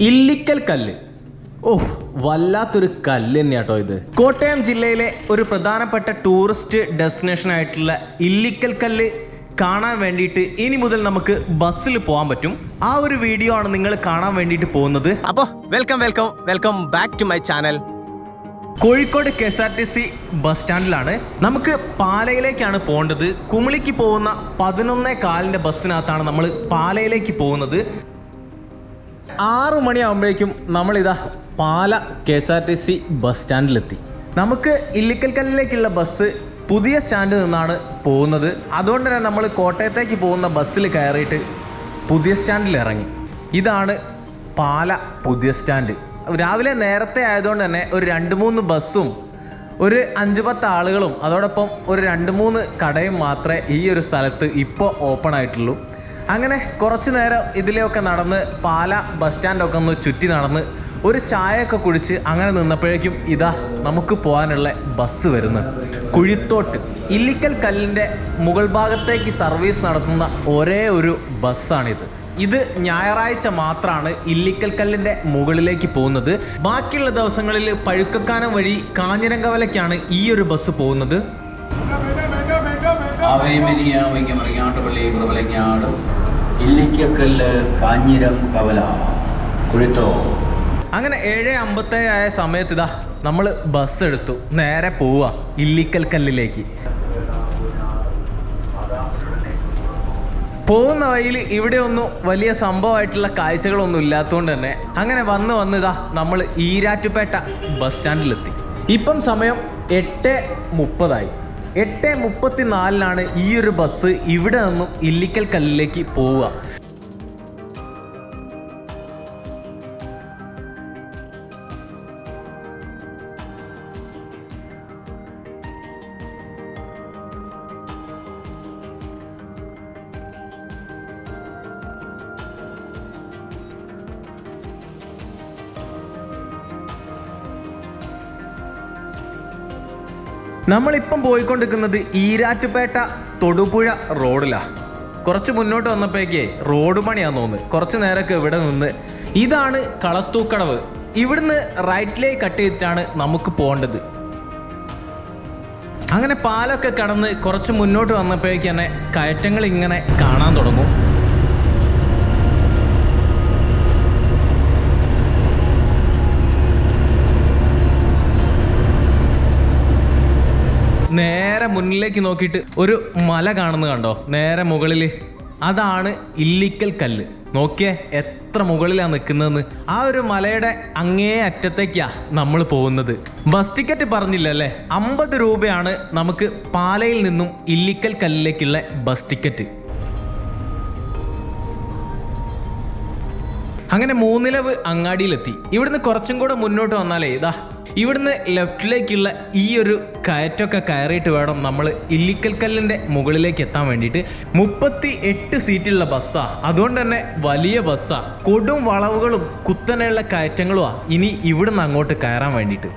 ഇല്ലിക്കൽ കല്ല്. ഓഹ്, വല്ലാത്തൊരു കല്ല് തന്നെയാട്ടോ ഇത്. കോട്ടയം ജില്ലയിലെ ഒരു പ്രധാനപ്പെട്ട ടൂറിസ്റ്റ് ഡെസ്റ്റിനേഷൻ ആയിട്ടുള്ള ഇല്ലിക്കൽ കല്ല് കാണാൻ വേണ്ടിയിട്ട് ഇനി മുതൽ നമുക്ക് ബസ്സിൽ പോകാൻ പറ്റും. ആ ഒരു വീഡിയോ ആണ് നിങ്ങൾ കാണാൻ വേണ്ടിയിട്ട് പോകുന്നത്. അപ്പോൾ welcome back to my channel. Kozhikode KSRTC bus സ്റ്റാൻഡിലാണ്. നമുക്ക് പാലയിലേക്കാണ് പോകേണ്ടത്. കുമിളിക്ക് പോകുന്ന 11:15 ബസ്സിനകത്താണ് നമ്മൾ പാലയിലേക്ക് പോകുന്നത്. 6 മണിയാകുമ്പോഴേക്കും നമ്മളിതാ പാല KSRTC ബസ് സ്റ്റാൻഡിലെത്തി. നമുക്ക് ഇല്ലിക്കൽ കല്ലിലേക്കുള്ള ബസ് പുതിയ സ്റ്റാൻഡിൽ നിന്നാണ് പോകുന്നത്. അതുകൊണ്ട് തന്നെ നമ്മൾ കോട്ടയത്തേക്ക് പോകുന്ന ബസ്സിൽ കയറിയിട്ട് പുതിയ സ്റ്റാൻഡിൽ ഇറങ്ങി. ഇതാണ് പാല പുതിയ സ്റ്റാൻഡ്. രാവിലെ നേരത്തെ ആയതുകൊണ്ട് തന്നെ ഒരു 2-3 ബസ്സും ഒരു 5-10 ആളുകളും അതോടൊപ്പം ഒരു 2-3 കടയും മാത്രമേ ഈ ഒരു സ്ഥലത്ത് ഇപ്പോൾ ഓപ്പൺ ആയിട്ടുള്ളൂ. അങ്ങനെ കുറച്ച് നേരം ഇതിലെയൊക്കെ നടന്ന് പാല ബസ് സ്റ്റാൻഡൊക്കെ ഒന്ന് ചുറ്റി നടന്ന് ഒരു ചായയൊക്കെ കുടിച്ച് അങ്ങനെ നിന്നപ്പോഴേക്കും ഇതാ നമുക്ക് പോകാനുള്ള ബസ് വരുന്നു. കുഴിത്തോട്ട് ഇല്ലിക്കൽ കല്ലിൻ്റെ മുകൾ ഭാഗത്തേക്ക് സർവീസ് നടത്തുന്ന ഒരേ ഒരു ബസ്സാണിത്. ഇത് ഞായറാഴ്ച മാത്രമാണ് ഇല്ലിക്കൽ കല്ലിൻ്റെ മുകളിലേക്ക് പോകുന്നത്. ബാക്കിയുള്ള ദിവസങ്ങളിൽ പഴുക്കക്കാനം വഴി കാഞ്ഞിരങ്കവലയ്ക്കാണ് ഈ ഒരു ബസ് പോകുന്നത്. അങ്ങനെ 7:57 ആയ സമയത്ത് ഇതാ നമ്മൾ ബസ് എടുത്തു. നേരെ പോവുക ഇല്ലിക്കൽ കല്ലിലേക്ക്. പോകുന്ന വഴിയിൽ ഇവിടെ ഒന്നും വലിയ സംഭവമായിട്ടുള്ള കാഴ്ചകളൊന്നും ഇല്ലാത്തതുകൊണ്ട് തന്നെ അങ്ങനെ വന്ന് ഇതാ നമ്മൾ ഈരാറ്റുപേട്ട ബസ് സ്റ്റാൻഡിലെത്തി. ഇപ്പം സമയം 8:30 8:34 ഈ ഒരു ബസ് ഇവിടെ നിന്നും ഇല്ലിക്കൽ കല്ലിലേക്ക് പോവുക. നമ്മളിപ്പം പോയിക്കൊണ്ടിരിക്കുന്നത് ഈരാറ്റുപേട്ട തൊടുപുഴ റോഡിലാണ്. കുറച്ച് മുന്നോട്ട് വന്നപ്പോഴേക്കേ റോഡ് പണിയാന്ന് തോന്നുന്നു. കുറച്ച് നേരമൊക്കെ ഇവിടെ നിന്ന് ഇതാണ് കളത്തൂക്കടവ്. ഇവിടുന്ന് റൈറ്റിലേക്ക് കട്ട് ചെയ്തിട്ടാണ് നമുക്ക് പോകേണ്ടത്. അങ്ങനെ പാലൊക്കെ കടന്ന് കുറച്ച് മുന്നോട്ട് വന്നപ്പോഴേക്ക് തന്നെ കയറ്റങ്ങൾ ഇങ്ങനെ കാണാൻ തുടങ്ങും. നേരെ മുന്നിലേക്ക് നോക്കിയിട്ട് ഒരു മല കാണുന്നത് കണ്ടോ? നേരെ മുകളിൽ അതാണ് ഇല്ലിക്കൽ കല്ല്. നോക്കിയേ എത്ര മുകളിലാണ് നിൽക്കുന്നതെന്ന്. ആ ഒരു മലയുടെ അങ്ങേ അറ്റത്തേക്കാ നമ്മൾ പോകുന്നത്. ബസ് ടിക്കറ്റ് പറഞ്ഞില്ലല്ലേ, 50 രൂപയാണ് നമുക്ക് പാലയിൽ നിന്നും ഇല്ലിക്കൽ കല്ലിലേക്കുള്ള ബസ് ടിക്കറ്റ്. അങ്ങനെ മൂന്നിലവ് അങ്ങാടിയിലെത്തി. ഇവിടുന്ന് കുറച്ചും കൂടെ മുന്നോട്ട് വന്നാലേ ഇതാ ഇവിടുന്ന് ലെഫ്റ്റിലേക്കുള്ള ഈ ഒരു കയറ്റമൊക്കെ കയറിയിട്ട് വേണം നമ്മൾ ഇല്ലിക്കൽ കല്ലിൻ്റെ മുകളിലേക്ക് എത്താൻ വേണ്ടിയിട്ട്. 38 സീറ്റുള്ള ബസ്സാണ്. അതുകൊണ്ട് തന്നെ വലിയ ബസ്സാണ്. കൊടും വളവുകളും കുത്തനെയുള്ള കയറ്റങ്ങളുമാണ് ഇനി ഇവിടുന്ന് അങ്ങോട്ട് കയറാൻ വേണ്ടിയിട്ട്.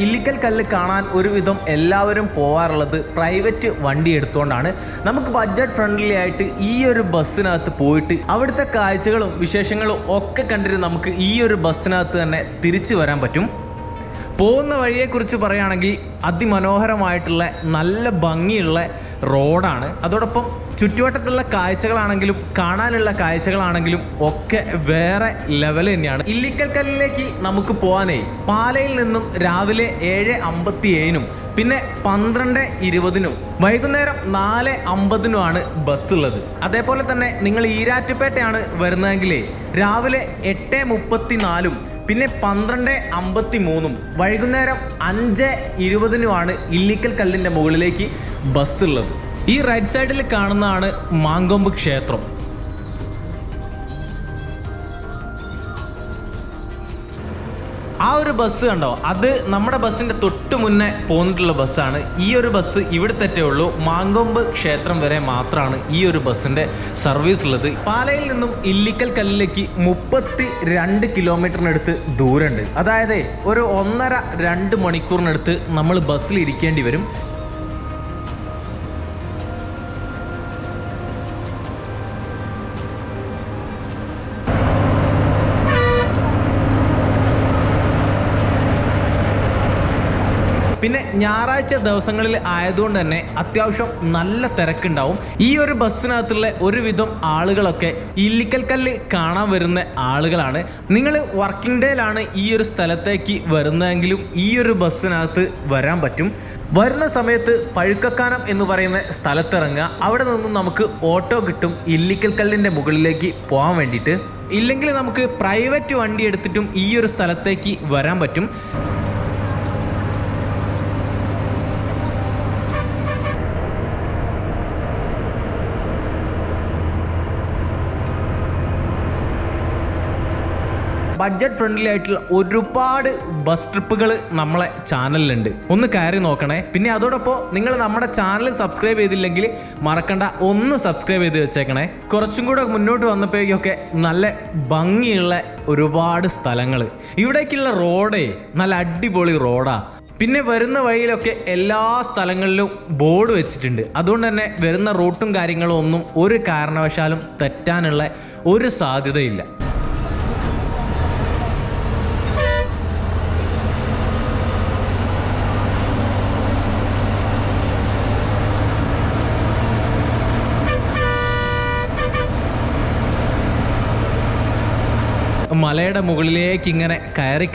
ഇല്ലിക്കൽ കല്ല് കാണാൻ ഒരുവിധം എല്ലാവരും പോകാറുള്ളത് പ്രൈവറ്റ് വണ്ടി എടുത്തുകൊണ്ടാണ്. നമുക്ക് ബഡ്ജറ്റ് ഫ്രണ്ട്ലി ആയിട്ട് ഈ ഒരു ബസ്സിനകത്ത് പോയിട്ട് അവിടുത്തെ കാഴ്ചകളും വിശേഷങ്ങളും ഒക്കെ കണ്ടിട്ട് നമുക്ക് ഈ ഒരു ബസ്സിനകത്ത് തന്നെ തിരിച്ചു വരാൻ പറ്റും. പോകുന്ന വഴിയെക്കുറിച്ച് പറയുകയാണെങ്കിൽ അതിമനോഹരമായിട്ടുള്ള നല്ല ഭംഗിയുള്ള റോഡാണ്. അതോടൊപ്പം ചുറ്റുവട്ടത്തുള്ള കാഴ്ചകളാണെങ്കിലും കാണാനുള്ള കാഴ്ചകളാണെങ്കിലും ഒക്കെ വേറെ ലെവൽ തന്നെയാണ്. ഇല്ലിക്കൽ കല്ലിലേക്ക് നമുക്ക് പോകാനേ പാലയിൽ നിന്നും രാവിലെ 7:57 പിന്നെ 12:20 വൈകുന്നേരം 4:50 ബസ് ഉള്ളത്. അതേപോലെ തന്നെ നിങ്ങൾ ഈരാറ്റുപേട്ടയാണ് വരുന്നതെങ്കിലേ രാവിലെ 8:34 പിന്നെ 12:53 വൈകുന്നേരം 5:20 ഇല്ലിക്കൽ കല്ലിൻ്റെ മുകളിലേക്ക് ബസ് ഉള്ളത്. ഈ റൈറ്റ് സൈഡിൽ കാണുന്നതാണ് മാങ്കൊമ്പ് ക്ഷേത്രം. ആ ഒരു ബസ് കണ്ടോ, അത് നമ്മുടെ ബസ്സിന്റെ തൊട്ട് മുന്നേ പോന്നിട്ടുള്ള ബസ്സാണ്. ഈ ഒരു ബസ് ഇവിടെ തെറ്റേ ഉള്ളൂ. മാങ്കൊമ്പ് ക്ഷേത്രം വരെ മാത്രമാണ് ഈ ഒരു ബസ്സിന്റെ സർവീസ് ഉള്ളത്. പാലയിൽ നിന്നും ഇല്ലിക്കൽ കല്ലിലേക്ക് 32 കിലോമീറ്ററിനടുത്ത് ദൂരമുണ്ട്. അതായത് ഒരു 1.5-2 മണിക്കൂറിനടുത്ത് നമ്മൾ ബസ്സിൽ ഇരിക്കേണ്ടി വരും. പിന്നെ ഞായറാഴ്ച ദിവസങ്ങളിൽ ആയതുകൊണ്ട് തന്നെ അത്യാവശ്യം നല്ല തിരക്കുണ്ടാവും. ഈ ഒരു ബസ്സിനകത്തുള്ള ഒരുവിധം ആളുകളൊക്കെ ഇല്ലിക്കൽ കല്ല് കാണാൻ വരുന്ന ആളുകളാണ്. നിങ്ങൾ വർക്കിംഗ് ഡേയിലാണ് ഈ ഒരു സ്ഥലത്തേക്ക് വരുന്നതെങ്കിലും ഈ ഒരു ബസ്സിനകത്ത് വരാൻ പറ്റും. വരുന്ന സമയത്ത് പഴുക്കക്കാനം എന്ന് പറയുന്ന സ്ഥലത്തിറങ്ങുക. അവിടെ നിന്നും നമുക്ക് ഓട്ടോ കിട്ടും ഇല്ലിക്കൽ കല്ലിൻ്റെ മുകളിലേക്ക് പോകാൻ വേണ്ടിയിട്ട്. ഇല്ലെങ്കിൽ നമുക്ക് പ്രൈവറ്റ് വണ്ടി എടുത്തിട്ടും ഈ ഒരു സ്ഥലത്തേക്ക് വരാൻ പറ്റും. ബഡ്ജറ്റ് ഫ്രണ്ട്ലി ആയിട്ടുള്ള ഒരുപാട് ബസ് ട്രിപ്പുകൾ നമ്മളെ ചാനലിലുണ്ട്. ഒന്ന് കയറി നോക്കണേ. പിന്നെ അതോടൊപ്പം നിങ്ങൾ നമ്മുടെ ചാനൽ സബ്സ്ക്രൈബ് ചെയ്തില്ലെങ്കിൽ മറക്കണ്ട, ഒന്ന് സബ്സ്ക്രൈബ് ചെയ്ത് വെച്ചേക്കണേ. കുറച്ചും കൂടെ മുന്നോട്ട് വന്നപ്പോഴേക്കൊക്കെ നല്ല ഭംഗിയുള്ള ഒരുപാട് സ്ഥലങ്ങൾ. ഇവിടേക്കുള്ള റോഡേ നല്ല അടിപൊളി റോഡാ. പിന്നെ വരുന്ന വഴിയിലൊക്കെ എല്ലാ സ്ഥലങ്ങളിലും ബോർഡ് വെച്ചിട്ടുണ്ട്. അതുകൊണ്ട് തന്നെ വരുന്ന റൂട്ടും കാര്യങ്ങളും ഒന്നും ഒരു കാരണവശാലും തെറ്റാനുള്ള ഒരു സാധ്യതയില്ല. മലയുടെ മുകളിലേക്ക് ഇങ്ങനെ കയറി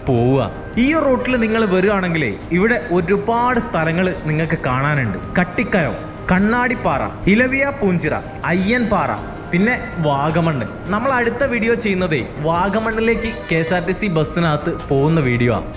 പോവുക. ഈ റൂട്ടിൽ നിങ്ങൾ വരികയാണെങ്കിലേ ഇവിടെ ഒരുപാട് സ്ഥലങ്ങൾ നിങ്ങൾക്ക് കാണാനുണ്ട്. കട്ടിക്കയം, കണ്ണാടിപ്പാറ, ഇലവിയ പൂഞ്ചിറ, അയ്യൻപാറ, പിന്നെ വാഗമണ്ണ്. നമ്മൾ അടുത്ത വീഡിയോ ചെയ്യുന്നതേ വാഗമണ്ണിലേക്ക് KSRTC ബസ്സിനകത്ത് പോകുന്ന വീഡിയോ ആണ്.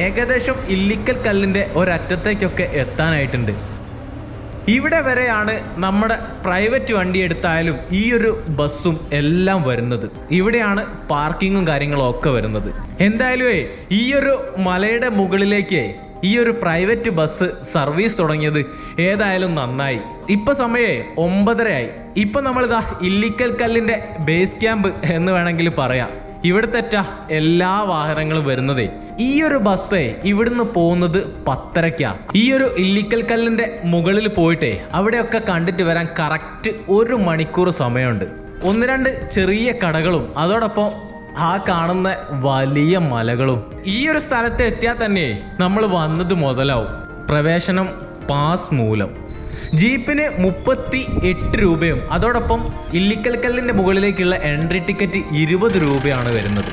ഏകദേശം ഇല്ലിക്കൽ കല്ലിൻ്റെ ഒരറ്റത്തേക്കൊക്കെ എത്താനായിട്ടുണ്ട്. ഇവിടെ വരെയാണ് നമ്മുടെ പ്രൈവറ്റ് വണ്ടി എടുത്തായാലും ഈ ഒരു ബസ്സും എല്ലാം വരുന്നത്. ഇവിടെയാണ് പാർക്കിങ്ങും കാര്യങ്ങളും ഒക്കെ വരുന്നത്. എന്തായാലും ഈ ഒരു മലയുടെ മുകളിലേക്ക് ഈ ഒരു പ്രൈവറ്റ് ബസ് സർവീസ് തുടങ്ങിയത് ഏതായാലും നന്നായി. ഇപ്പൊ സമയേ 9:30 ഇപ്പൊ നമ്മളിതാ ഇല്ലിക്കൽ കല്ലിൻ്റെ ബേസ് ക്യാമ്പ് എന്ന് വേണമെങ്കിൽ പറയാം. ഇവിടുത്തെ എല്ലാ വാഹനങ്ങളും വരുന്നതേ ഈ ഒരു ബസ്സേ ഇവിടുന്ന് പോകുന്നത് 10:30. ഈ ഒരു ഇല്ലിക്കൽ കല്ലിൻ്റെ മുകളിൽ പോയിട്ടേ അവിടെയൊക്കെ കണ്ടിട്ട് വരാൻ കറക്റ്റ് 1 മണിക്കൂർ സമയമുണ്ട്. 1-2 ചെറിയ കടകളും അതോടൊപ്പം ആ കാണുന്ന വലിയ മലകളും. ഈ ഒരു സ്ഥലത്ത് എത്തിയാൽ തന്നെ നമ്മൾ വന്നത് മുതലാവും. പ്രവേശനം പാസ് മൂലം ജീപ്പിന് 38 രൂപയും അതോടൊപ്പം ഇല്ലിക്കൽ കല്ലിൻ്റെ മുകളിലേക്കുള്ള എൻട്രി ടിക്കറ്റ് 20 രൂപയാണ് വരുന്നത്.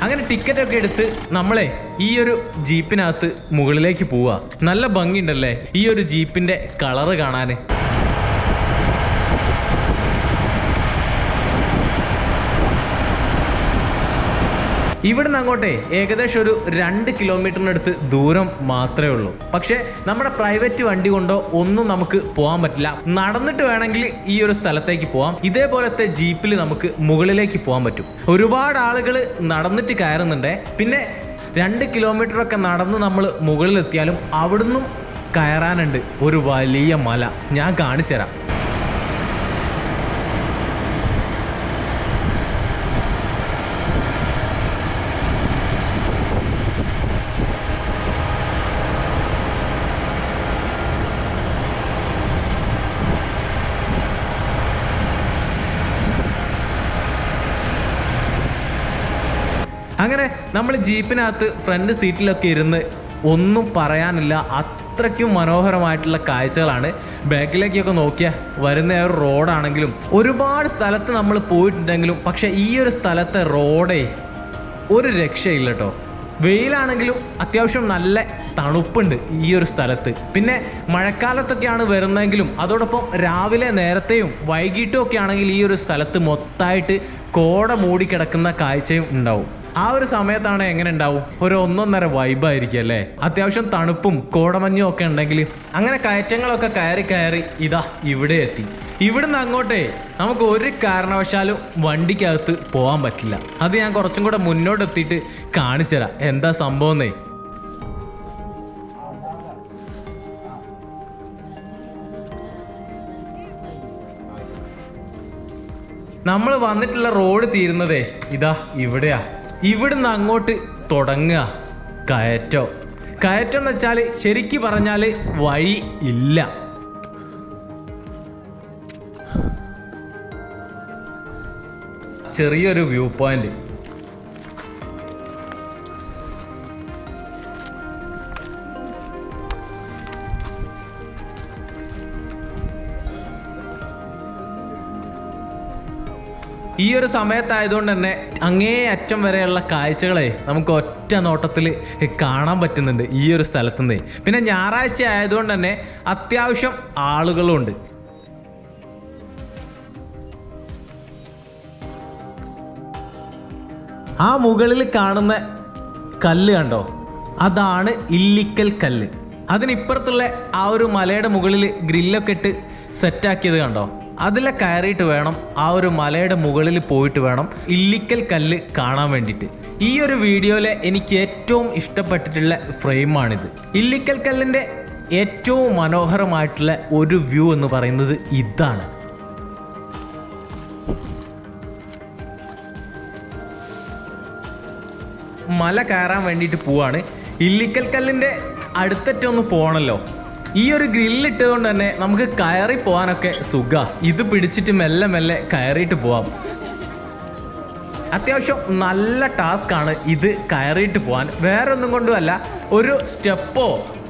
അങ്ങനെ ടിക്കറ്റൊക്കെ എടുത്ത് നമ്മളെ ഈ ഒരു ജീപ്പിനകത്ത് മുകളിലേക്ക് പോവുക. നല്ല ഭംഗിയുണ്ടല്ലേ ഈ ഒരു ജീപ്പിൻ്റെ കളറ് കാണാൻ. ഇവിടുന്ന് അങ്ങോട്ടേ ഏകദേശം ഒരു 2 കിലോമീറ്ററിനടുത്ത് ദൂരം മാത്രമേ ഉള്ളൂ. പക്ഷേ നമ്മുടെ പ്രൈവറ്റ് വണ്ടി കൊണ്ടോ ഒന്നും നമുക്ക് പോകാൻ പറ്റില്ല. നടന്നിട്ട് വേണമെങ്കിൽ ഈ ഒരു സ്ഥലത്തേക്ക് പോകാം. ഇതേപോലത്തെ ജീപ്പിൽ നമുക്ക് മുകളിലേക്ക് പോകാൻ പറ്റും. ഒരുപാട് ആളുകൾ നടന്നിട്ട് കയറുന്നുണ്ട്. പിന്നെ 2 കിലോമീറ്ററൊക്കെ നടന്ന് നമ്മൾ മുകളിലെത്തിയാലും അവിടുന്നും കയറാനുണ്ട് ഒരു വലിയ മല. ഞാൻ കാണിച്ചു തരാം. അങ്ങനെ നമ്മൾ ജീപ്പിനകത്ത് ഫ്രണ്ട് സീറ്റിലൊക്കെ ഇരുന്ന് ഒന്നും പറയാനില്ല, അത്രയ്ക്കും മനോഹരമായിട്ടുള്ള കാഴ്ചകളാണ്. ബാക്കിലേക്കൊക്കെ നോക്കിയാൽ വരുന്ന ഒരു റോഡാണെങ്കിലും ഒരുപാട് സ്ഥലത്ത് നമ്മൾ പോയിട്ടുണ്ടെങ്കിലും പക്ഷേ ഈ ഒരു സ്ഥലത്തെ റോഡേ ഒരു രക്ഷയില്ല കേട്ടോ. വെയിലാണെങ്കിലും അത്യാവശ്യം നല്ല തണുപ്പുണ്ട് ഈ ഒരു സ്ഥലത്ത്. പിന്നെ മഴക്കാലത്തൊക്കെയാണ് വരുന്നതെങ്കിലും അതോടൊപ്പം രാവിലെ നേരത്തെയും വൈകിട്ടും ഒക്കെ ആണെങ്കിൽ ഈ ഒരു സ്ഥലത്ത് മൊത്തമായിട്ട് കോട മൂടിക്കിടക്കുന്ന കാഴ്ചയും ഉണ്ടാവും. ആ ഒരു സമയത്താണ് എങ്ങനെ ഉണ്ടാവും, ഒരു 1.5 വൈബായിരിക്കും അല്ലേ. അത്യാവശ്യം തണുപ്പും കോടമഞ്ഞും ഒക്കെ ഉണ്ടെങ്കിൽ അങ്ങനെ കയറ്റങ്ങളൊക്കെ കയറി ഇതാ ഇവിടെ എത്തി. ഇവിടുന്ന് അങ്ങോട്ടേ നമുക്ക് ഒരു കാരണവശാലും വണ്ടിക്കകത്ത് പോകാൻ പറ്റില്ല. അത് ഞാൻ കുറച്ചും കൂടെ മുന്നോട്ട് എത്തിയിട്ട് കാണിച്ചു തരാം എന്താ സംഭവന്നേ. നമ്മൾ വന്നിട്ടുള്ള റോഡ് തീരുന്നതേ ഇതാ ഇവിടെയാ. ഇവിടുന്ന് അങ്ങോട്ട് തുടങ്ങുക കയറ്റം എന്ന് വെച്ചാൽ ശരിക്ക് പറഞ്ഞാൽ വഴി ഇല്ല. ചെറിയൊരു വ്യൂ പോയിന്റ്. ഈ ഒരു സമയത്തായതുകൊണ്ട് തന്നെ അങ്ങേ അറ്റം വരെയുള്ള കാഴ്ചകളെ നമുക്ക് ഒറ്റ നോട്ടത്തിൽ കാണാൻ പറ്റുന്നുണ്ട് ഈ ഒരു സ്ഥലത്തുനിന്ന്. പിന്നെ ഞായറാഴ്ച ആയതുകൊണ്ട് തന്നെ അത്യാവശ്യം ആളുകളുണ്ട്. ആ മുകളിൽ കാണുന്ന കല്ല് കണ്ടോ, അതാണ് ഇല്ലിക്കൽ കല്ല്. അതിനിപ്പുറത്തുള്ള ആ ഒരു മലയുടെ മുകളിൽ ഗ്രില്ലൊക്കെ ഇട്ട് സെറ്റാക്കിയത് കണ്ടോ, അതിലെ കയറിയിട്ട് വേണം ആ ഒരു മലയുടെ മുകളിൽ പോയിട്ട് വേണം ഇല്ലിക്കൽ കല്ല് കാണാൻ വേണ്ടിയിട്ട്. ഈ ഒരു വീഡിയോയിലെ എനിക്ക് ഏറ്റവും ഇഷ്ടപ്പെട്ടിട്ടുള്ള ഫ്രെയിമാണിത്. ഇല്ലിക്കൽ കല്ലിൻ്റെ ഏറ്റവും മനോഹരമായിട്ടുള്ള ഒരു വ്യൂ എന്ന് പറയുന്നത് ഇതാണ്. മല കയറാൻ വേണ്ടിയിട്ട് പോവാണ്. ഇല്ലിക്കൽ കല്ലിൻ്റെ അടുത്തറ്റൊന്ന് പോകണമല്ലോ. ഈ ഒരു ഗ്രില്ലിട്ടതുകൊണ്ട് തന്നെ നമുക്ക് കയറി പോകാനൊക്കെ സുഖ. ഇത് പിടിച്ചിട്ട് മെല്ലെ മെല്ലെ കയറിയിട്ട് പോവാം. അത്യാവശ്യം നല്ല ടാസ്ക്കാണ് ഇത് കയറിയിട്ട് പോകാൻ. വേറൊന്നും കൊണ്ടുമല്ല, ഒരു സ്റ്റെപ്പോ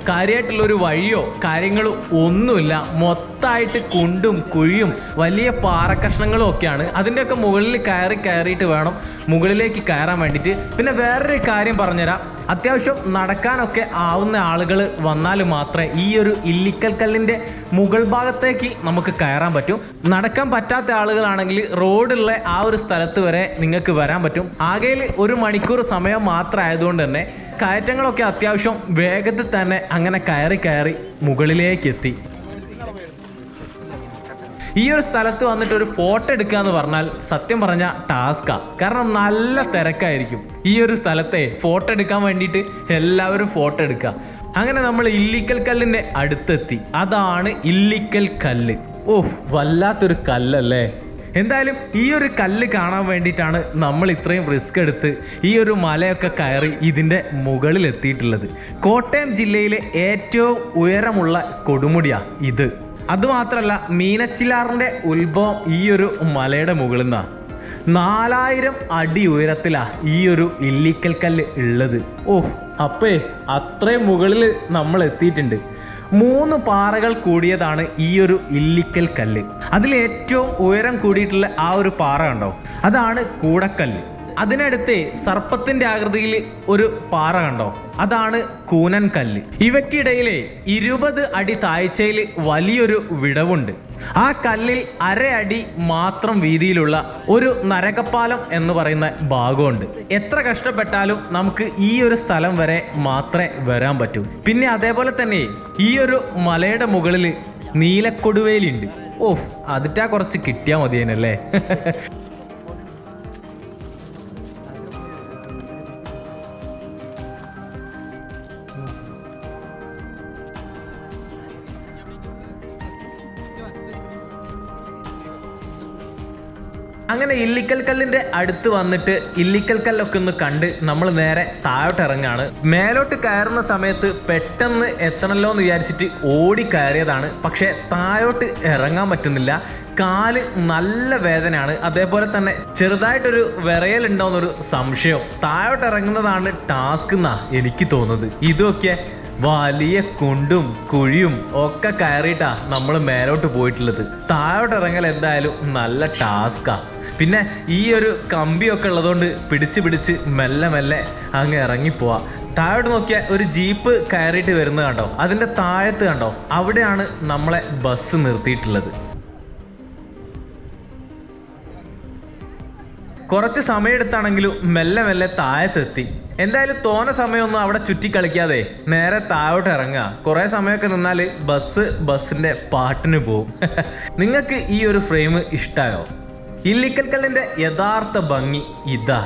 കാര്യമായിട്ടുള്ളൊരു വഴിയോ കാര്യങ്ങളോ ഒന്നുമില്ല. മൊത്തമായിട്ട് കുണ്ടും കുഴിയും വലിയ പാറക്കഷ്ണങ്ങളും ഒക്കെയാണ്. അതിൻ്റെയൊക്കെ മുകളിൽ കയറിയിട്ട് വേണം മുകളിലേക്ക് കയറാൻ വേണ്ടിയിട്ട്. പിന്നെ വേറൊരു കാര്യം പറഞ്ഞുതരാം, അത്യാവശ്യം നടക്കാനൊക്കെ ആവുന്ന ആളുകൾ വന്നാൽ മാത്രമേ ഈ ഒരു ഇല്ലിക്കൽ കല്ലിൻ്റെ മുകൾ ഭാഗത്തേക്ക് നമുക്ക് കയറാൻ പറ്റും. നടക്കാൻ പറ്റാത്ത ആളുകളാണെങ്കിൽ റോഡുള്ള ആ ഒരു സ്ഥലത്ത് വരെ നിങ്ങൾക്ക് വരാൻ പറ്റും. ആകെയിൽ 1 മണിക്കൂർ സമയം മാത്രം ആയതുകൊണ്ട് തന്നെ കയറ്റങ്ങളൊക്കെ അത്യാവശ്യം വേഗത്തിൽ തന്നെ അങ്ങനെ കയറി മുകളിലേക്ക് എത്തി. ഈ ഒരു സ്ഥലത്ത് വന്നിട്ട് ഒരു ഫോട്ടോ എടുക്കുക എന്ന് പറഞ്ഞാൽ സത്യം പറഞ്ഞാൽ ടാസ്കാ. കാരണം നല്ല തിരക്കായിരിക്കും ഈ ഒരു സ്ഥലത്തെ. ഫോട്ടോ എടുക്കാൻ വേണ്ടിയിട്ട് എല്ലാവരും ഫോട്ടോ എടുക്കുക. അങ്ങനെ നമ്മൾ ഇല്ലിക്കൽ കല്ലിൻ്റെ അടുത്തെത്തി. അതാണ് ഇല്ലിക്കൽ കല്ല്. ഓഹ്, വല്ലാത്തൊരു കല്ലല്ലേ. എന്തായാലും ഈ ഒരു കല്ല് കാണാൻ വേണ്ടിയിട്ടാണ് നമ്മൾ ഇത്രയും റിസ്ക് എടുത്ത് ഈ ഒരു മലയൊക്കെ കയറി ഇതിൻ്റെ മുകളിൽ എത്തിയിട്ടുള്ളത്. കോട്ടയം ജില്ലയിലെ ഏറ്റവും ഉയരമുള്ള കൊടുമുടിയാണ് ഇത്. അതുമാത്രമല്ല, മീനച്ചിലാറിൻ്റെ ഉത്ഭവം ഈ ഒരു മലയുടെ മുകളിൽ നിന്നാണ്. 4000 അടി ഉയരത്തിലാണ് ഈ ഒരു ഇല്ലിക്കൽ കല്ല് ഉള്ളത്. ഓഹ്, അപ്പേ അത്രയും മുകളിൽ നമ്മൾ എത്തിയിട്ടുണ്ട്. 3 പാറകൾ കൂടിയതാണ് ഈ ഒരു ഇല്ലിക്കൽ കല്ല്. അതിൽ ഏറ്റവും ഉയരം കൂടിയിട്ടുള്ള ആ ഒരു പാറ കണ്ടോ, അതാണ് കൂടക്കല്ല്. അതിനടുത്ത് സർപ്പത്തിന്റെ ആകൃതിയിൽ ഒരു പാറ കണ്ടോ, അതാണ് കൂനൻ കല്ല്. ഇവയ്ക്കിടയിലെ 20 അടി താഴ്ചയിൽ വലിയൊരു വിടവുണ്ട്. ആ കല്ലിൽ 1/2 അടി മാത്രം വീതിയിലുള്ള ഒരു നരകപ്പാലം എന്ന് പറയുന്ന ഭാഗമുണ്ട്. എത്ര കഷ്ടപ്പെട്ടാലും നമുക്ക് ഈ ഒരു സ്ഥലം വരെ മാത്രമേ വരാൻ പറ്റൂ. പിന്നെ അതേപോലെ തന്നെ ഈ ഒരു മലയുടെ മുകളിൽ നീലക്കൊടുവേലിയുണ്ട്. ഓഹ്, അതിട്ടാ കുറച്ച് കിട്ടിയാൽ മതിയേനല്ലേ. അങ്ങനെ ഇല്ലിക്കൽ കല്ലിൻ്റെ അടുത്ത് വന്നിട്ട് ഇല്ലിക്കൽ കല്ലൊക്കെ ഒന്ന് കണ്ട് നമ്മൾ നേരെ താഴോട്ട് ഇറങ്ങാണ്. മേലോട്ട് കയറുന്ന സമയത്ത് പെട്ടെന്ന് എത്തണമല്ലോ എന്ന് വിചാരിച്ചിട്ട് ഓടി കയറിയതാണ്. പക്ഷേ താഴോട്ട് ഇറങ്ങാൻ പറ്റുന്നില്ല. കാല് നല്ല വേദനയാണ്. അതേപോലെ തന്നെ ചെറുതായിട്ടൊരു വിറയലുണ്ടോയെന്നൊരു സംശയം. താഴോട്ട് ഇറങ്ങുന്നതാണ് ടാസ്ക് എന്നാ എനിക്ക് തോന്നുന്നത്. ഇതൊക്കെ വലിയ കുണ്ടും കുഴിയും ഒക്കെ കയറിയിട്ടാ നമ്മൾ മേലോട്ട് പോയിട്ടുള്ളത്. താഴോട്ട് ഇറങ്ങൽ എന്തായാലും നല്ല ടാസ്കാ. പിന്നെ ഈ ഒരു കമ്പിയൊക്കെ ഉള്ളതുകൊണ്ട് പിടിച്ച് മെല്ലെ മെല്ലെ അങ്ങ് ഇറങ്ങിപ്പോവാ. താഴോട്ട് നോക്കിയാൽ ഒരു ജീപ്പ് കയറിയിട്ട് വരുന്നത് കണ്ടോ? അതിൻ്റെ താഴത്ത് കണ്ടോ? അവിടെയാണ് നമ്മളെ ബസ് നിർത്തിയിട്ടുള്ളത്. കുറച്ച് സമയമെടുത്താണെങ്കിലും മെല്ലെ മെല്ലെ താഴത്തെത്തി. എന്തായാലും തോന സമയമൊന്നും അവിടെ ചുറ്റിക്കളിക്കാതെ നേരെ താഴോട്ട് ഇറങ്ങുക. കുറേ സമയമൊക്കെ നിന്നാൽ ബസ്സിൻ്റെ പാട്ടിന് പോവും. നിങ്ങൾക്ക് ഈ ഒരു ഫ്രെയിം ഇഷ്ടമായോ? ഇല്ലിക്കൽ കല്ലിൻ്റെ യഥാർത്ഥ ഭംഗി ഇതാ.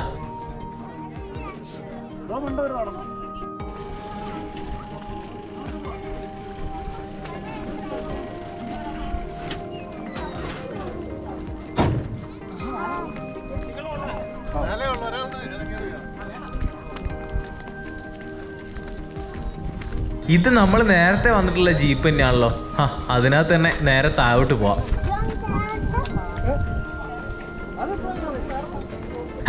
ഇത് നമ്മൾ നേരത്തെ വന്നിട്ടുള്ള ജീപ്പ് തന്നെയാണല്ലോ. അതിനകത്ത് തന്നെ നേരെ താഴോട്ട് പോവാം.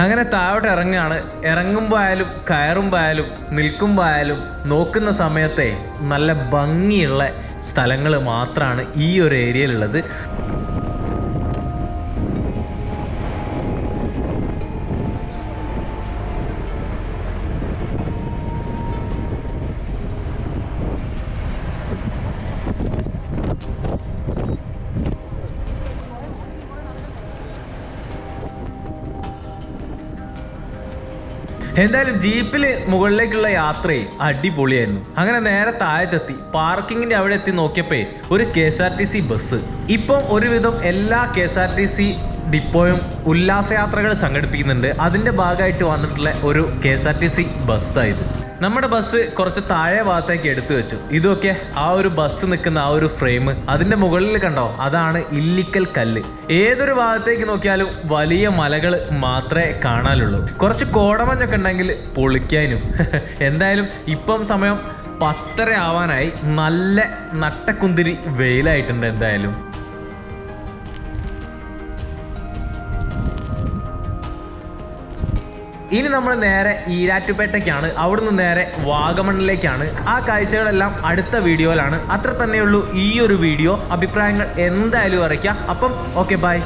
അങ്ങനെ താഴോട്ട് ഇറങ്ങുകയാണ്. ഇറങ്ങുമ്പോൾ ആയാലും കയറുമ്പോൾ ആയാലും നിൽക്കുമ്പോൾ ആയാലും നോക്കുന്ന സമയത്തെ നല്ല ഭംഗിയുള്ള സ്ഥലങ്ങൾ മാത്രമാണ് ഈ ഒരു ഏരിയയിലുള്ളത്. എന്തായാലും ജീപ്പിൽ മുകളിലേക്കുള്ള യാത്രയെ അടിപൊളിയായിരുന്നു. അങ്ങനെ നേരെ താഴത്തെത്തി പാർക്കിങ്ങിന്റെ അവിടെ എത്തി നോക്കിയപ്പോ ഒരു KSRTC ബസ്. ഇപ്പം ഒരുവിധം എല്ലാ KSRTC ഡിപ്പോയും ഉല്ലാസയാത്രകൾ സംഘടിപ്പിക്കുന്നുണ്ട്. അതിന്റെ ഭാഗമായിട്ട് വന്നിട്ടുള്ള ഒരു KSRTC ബസ്സായത്. നമ്മുടെ ബസ് കുറച്ച് താഴെ ഭാഗത്തേക്ക് എടുത്തു വെച്ചു. ഇതൊക്കെ ആ ഒരു ബസ് നിൽക്കുന്ന ആ ഒരു ഫ്രെയിം, അതിന്റെ മുകളിൽ കണ്ടോ? അതാണ് ഇല്ലിക്കൽ കല്ല്. ഏതൊരു ഭാഗത്തേക്ക് നോക്കിയാലും വലിയ മലകൾ മാത്രമേ കാണാനുള്ളൂ. കുറച്ച് കോടമഞ്ഞൊക്കെ ഉണ്ടെങ്കിൽ പൊളിക്കാനും. എന്തായാലും ഇപ്പം സമയം 10:30 ആവാനായി. നല്ല നട്ടക്കുന്തിരി വെയിലായിട്ടുണ്ട്. എന്തായാലും ഇനി നമ്മൾ നേരെ ഈരാറ്റുപേട്ടയ്ക്കാണ്. അവിടുന്ന് നേരെ വാഗമണ്ണിലേക്കാണ്. ആ കാഴ്ചകളെല്ലാം അടുത്ത വീഡിയോയിലാണ്. അത്ര തന്നെയുള്ളൂ ഈ ഒരു വീഡിയോ. അഭിപ്രായങ്ങൾ എന്തായാലും അറിയിക്കാം. അപ്പം ഓക്കെ, ബൈ.